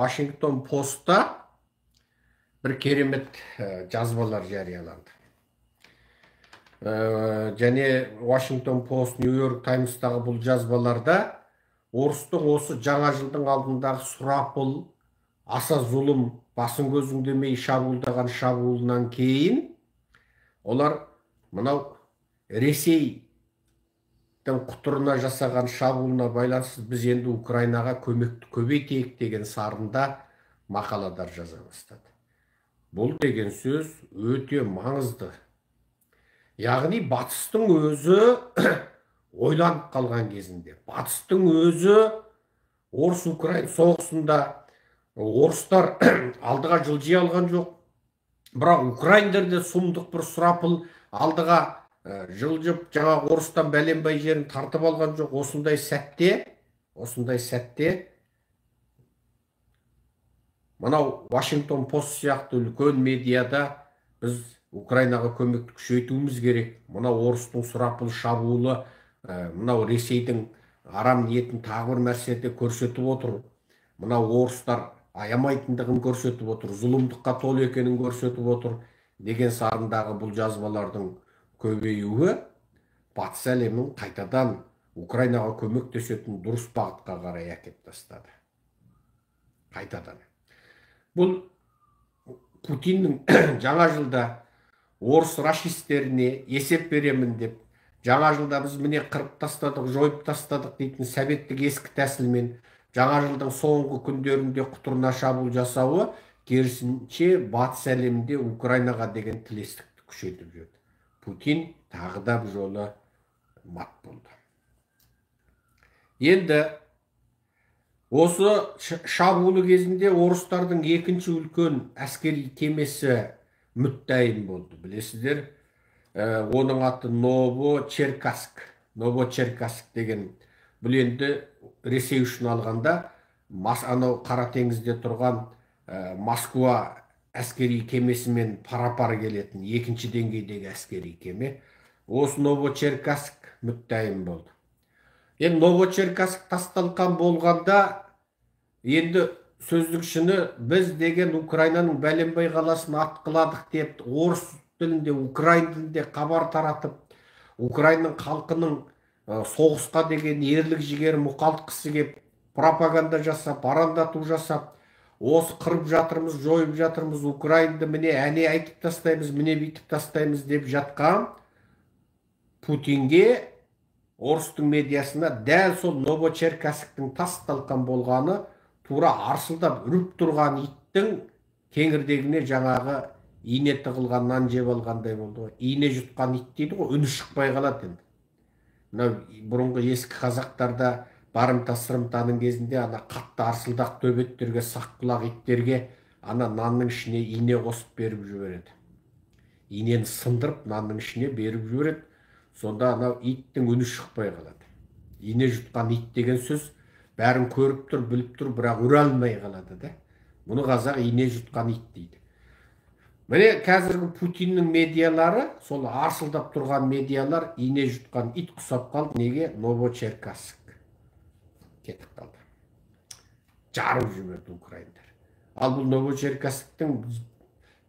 Washington Post'ta bir керемет жазбалар жарияланды. Және Washington Post, New York Times'тағы бұл жазбаларда орыстың осы жаңа жылдың алдындағы сұрапыл, аса зұлым, басын көзің демей шабуылдаған шабуылынан кейін олар мынау Ресейдің құтырына жасаған шабуылына байланысты біз енді Украинаға көмекті көбейтейік деген сарында мақаладар жаза бастады. Бұл деген сөз өте маңызды. Яғни батыстың өзі ойланып қалған кезінде, батыстың өзі Орыс-Украин соғысында орыстар алдыға жылжи алған жоқ. Бірақ украиндар да сұмдық бір сұрапыл алдыға жылжып, жаңа орыстан бәленбай жерін тартып алған жоқ. Осындай сәтте мынау Washington Post сияқты үлкен медиада біз Украинаға көмекті күшейтуіміз керек. Мынау орыстың сұрапыл шабуылы, мынау Ресейдің арам ниетін тағы бір нәрседе көрсетіп отыр. Мынау орыстар аямайтындығын көрсетіп отыр, зұлымдыққа толы екенін көрсетіп отыр деген сарындағы бұл жазбалардың көбеюі батыс әлемін қайтадан Украинаға көмектесетін дұрыс бағытқа қарай әкеп тастады. Қайтадан. Бұл Путиннің жаңа жылда орыс расистеріне есеп беремін деп, жаңа жылда біз міне қырып тастадық, жойып тастадық дейтін советтік ескі тәсілмен жаңа жылдың соңғы күндерінде құтырына шабуыл жасауы керісінше батыс әлемінде Украинаға деген тілестікті күшейтіп жүрді. Путин тағы да бір жолы мат болды. Енді осы шабуылы кезінде орыстардың екінші үлкен әскери кемесі мүттәйін болды. Білесіздер, оның аты Новочеркасск деген. Бұл енді Ресей үшін алғанда анау Қара теңізде тұрған Москва әскери кемесімен пара-пар келетін екінші деңгейдегі әскери кеме. Осы Новочеркасск мүттәйін болды. Енді Новочеркасск тасталған болғанда, енді сөздікшіні біз деген Украинаның бәленбай қаласын атқыладық деп, орыс тілінде, украин тілінде хабар таратып, Украинаның халқының соғысқа деген ерлік жігері мұқалтқысы кеп, пропаганда жасап, арандату жасап, осы қырып жатырмыз, жойып жатырмыз, Украинды міне әне айтып тастаймыз, міне бүйтіп тастаймыз деп жатқан Путинге орыстың медиасына дәл сол Новочеркассктің тасталған болғаны тура арсылдап үріп тұрған иттің кеңірдегіне жаңағы ине тығылған нан жеп алғандай болды ғой. Ине жұтқан ит дейді ғой, үні шықпай қалады енді. Бұрынғы ескі қазақтарда барымта сырымтаның кезінде ана қатты арсылдақ төбеттерге, саққұлақ иттерге ана нанның ішіне ине қосып беріп жібереді. Инені сындырып нанның ішіне беріп жібереді. Сонда анау иттің үні шықпай қалады. Ине жұтқан ит деген сөз бәрін көріп тұр, біліп тұр, бірақ үре алмай қалады да. Мұны қазақ ине жұтқан ит дейді. Міне қазіргі Путиннің медиалары, сол арсылдап тұрған медиалар ине жұтқан ит құсап қалды. Неге? Новочеркасск кетіп қалды. Жарып жіберді украиндар. Ал бұл Новочеркассктің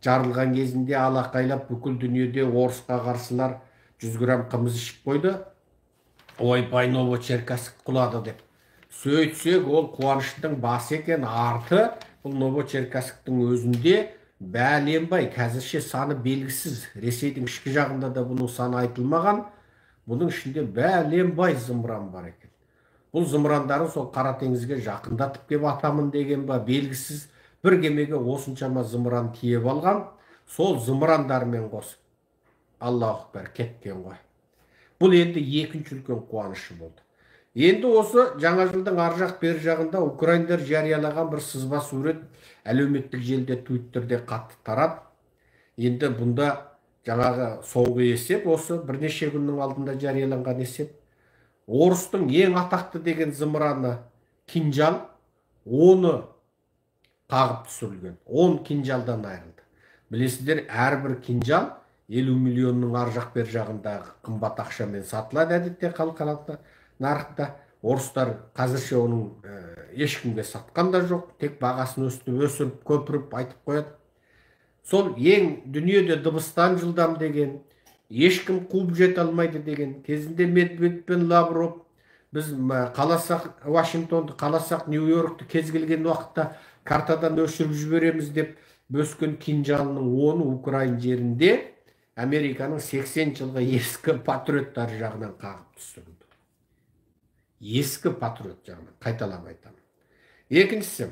жарылған кезінде алақайлап бүкіл дүниеде орысқа қарсылар 100 грамм қымыз ішіп қойды. Ойбай, Новочеркасск құлады деп. Сөйтсек, ол қуаныштың басы екен, арты бұл Новочеркассктің өзінде бәленбай, қазірше саны белгісіз. Ресейдің ішкі жағында да бұның саны айтылмаған. Бұның ішінде бәленбай зымыран бар екен. Бұл зымырандарын сол Қара теңізге жақындатып кеп атамын деген ба, белгісіз бір кемеге осыншама зымыран тиеп алған. Сол зымырандармен қосып Аллаху акбар кеткен ғой. Бұл енді екінші үлкен қуанышы болды. Енді осы жаңа жылдың ар жақ бер жағында украиндар жариялаған бір сызба сурет әлеуметтік желіде, Твиттерде қатты тарап. Енді бұнда жаңағы соңғы есеп, осы бірнеше күннің алдында жарияланған есеп. Орыстың ең атақты деген зымыраны кинжал, оны қағып түсірілген. 10 кинжалдан айырылды. Білесіздер, әрбір кинжал 50 миллионның ар жақ бер жағындағы қымбат ақшамен сатылады әдетте халықаралық нарықта. Орыстар қазірше оның ешкімге сатқан да жоқ, тек бағасын өсіріп көпіріп айтып қояды. Сол ең дүниеде дыбыстан жылдам деген, ешкім қуып жете алмайды деген, кезінде Медведев пен Лавров біз қаласақ Вашингтонды, қаласақ Нью-Йоркты кез келген уақытта картадан өшіріп жібереміз деп бөскен кинжалының 10-ы Украин жерінде Американың 80 жылғы ескі патриоттары жағынан қағып түсірілді. Ескі патриот жағынан, қайталап айтамын. Екіншісі,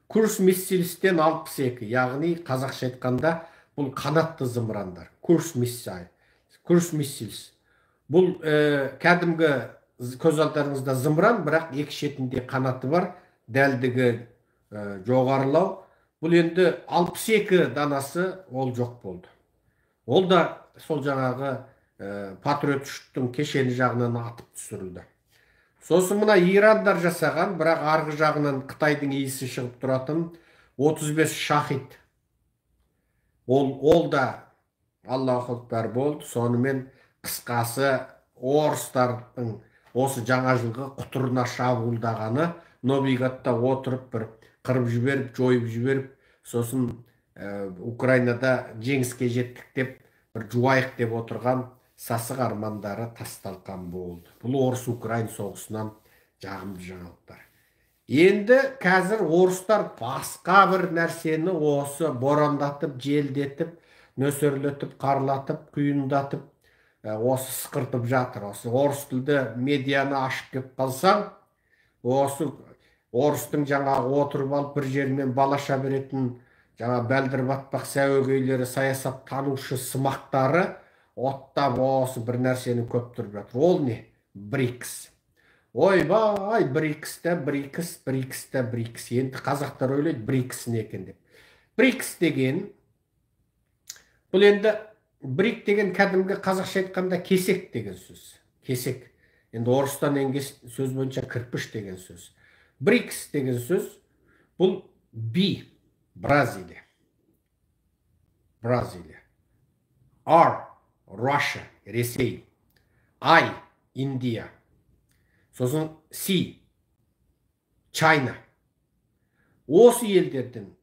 Курс миссилістен 62, яғни қазақша айтқанда бұл қанатты зымырандар. Курс миссиліс. Бұл кәдімгі көз алдарыңызда зымыран, бірақ екі шетінде қанаты бар, дәлдігі жоғарылау. Бұл енді 62 данасы ол жоқ болды. Ол да сол жаңағы патриот үштің кешені жағынан атып түсірілді. Сосын мына Ирандар жасаған, бірақ арғы жағынан Қытайдың иісі шығып тұратын 35 шахид. Ол да Аллаху акбар болды. Сонымен қысқасы орыстардың осы жаңа жылғы құтырына шабуылдағаны Новигатта отырып бір қырып жіберіп, жойып жіберіп, сосын Украинада жеңіске жеттік деп, бір жуайық деп отырған сасық армандары тасталқан болды. Бұл орыс-украин соғысынан жағымды жаңалықтар. Енді қазір орыстар басқа бір нәрсені осы борандатып, желдетіп, нөсерлетіп, қарлатып, құйындатып, осы сықыртып жатыр. Осы орыс тілді медианы ашып кеп қалсаң, осы орыстың жаңағы отырып алып бір жермен балаша беретін жаңа бәлдір батпақ сәуегейлері, саясат танушы сымақтары оттап осы бір нәрсені көп тұрып жатыр. Ол не? БРИКС. Ойбай, БРИКС. Енді қазақтар ойлайды БРИКС не екен деп. БРИКС деген, бұл енді БРИК деген кәдімгі қазақша айтқанда кесек деген сөз. Кесек. Енді орыстан енген сөз бойынша кірпіш деген сөз. БРИКС деген сөз, бұл B, Бразилия. R, Russia, Ресей. I, Индия. Сосын C, China. Осы елдерден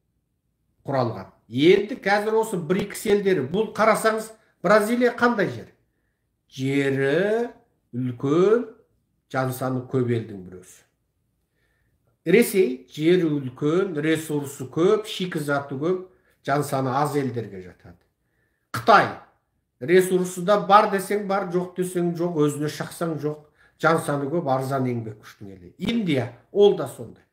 құралған. Енді қазір осы БРИКС елдері, бұл қарасаңыз, Бразилия қандай жер? Жері үлкен, жан саны көп елдің біреусі. Ресей жері үлкен, ресурсы көп, шикізаты көп, жан саны аз елдерге жатады. Қытай ресурсы да бар десең бар, жоқ десең жоқ, өзіне шақсаң жоқ, жан саны көп, арзан еңбек күштің елі. Индия ол да сондай.